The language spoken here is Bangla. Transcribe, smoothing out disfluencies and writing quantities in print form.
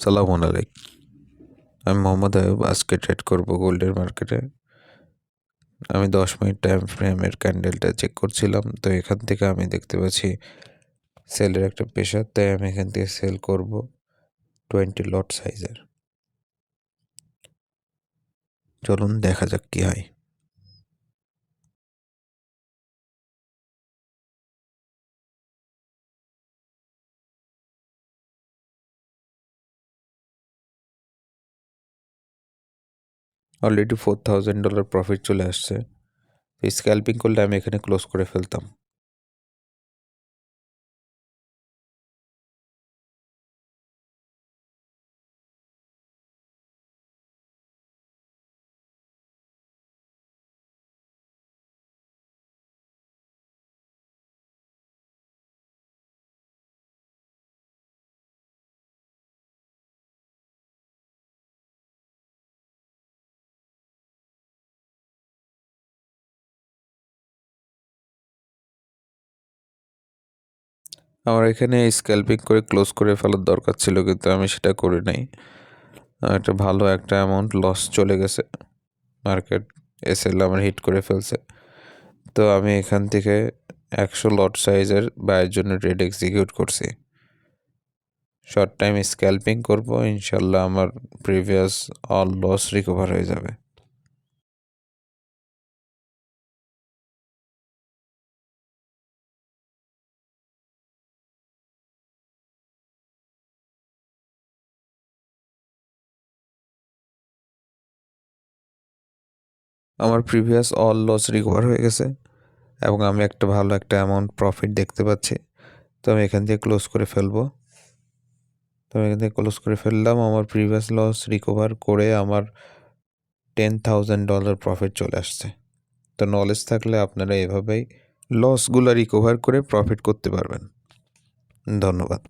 সালাম আলাইকুম। আমি মোহাম্মদ আয়ুব। আজকে ট্রেড করব গোল্ডের মার্কেটে। আমি 10 মিনিট টাইম ফ্রেমের ক্যান্ডেলটা চেক করছিলাম, তো এখান থেকে আমি দেখতে পাচ্ছি সেলের একটা প্রেশার, তাই আমি এখান থেকে সেল করব 20 লট সাইজের। চলুন দেখা যাক কি হয়। অলরেডি $4,000 প্রফিট চলে আসছে। স্ক্যাল্পিং করলে আমি এখানে ক্লোজ করে ফেলতাম। আমার এখানে স্ক্যাল্পিং করে ক্লোজ করে ফেলার দরকার ছিল, কিন্তু আমি সেটা করি নাই। একটা ভালো একটা অ্যামাউন্ট লস চলে গেছে। মার্কেট এসএল আমার হিট করে ফেলছে। তো আমি এখান থেকে 100 লট সাইজের বাইয়ের জন্য ট্রেড এক্সিকিউট করছি। শর্ট টাইম স্ক্যাল্পিং করব, ইনশাল্লাহ আমার প্রিভিয়াস অল লস রিকভার হয়ে যাবে। আমার প্রিভিয়াস অল লস রিকভার হয়ে গেছে এবং আমি একটা ভালো একটা অ্যামাউন্ট প্রফিট দেখতে পাচ্ছি। তো আমি এখান থেকে ক্লোজ করে ফেলবো। তো আমি এখান থেকে ক্লোজ করে ফেললাম। আমার প্রিভিয়াস লস রিকভার করে আমার $10,000 প্রফিট চলে আসছে। তো নলেজ থাকলে আপনারা এভাবেই লসগুলো রিকভার করে প্রফিট করতে পারবেন। ধন্যবাদ।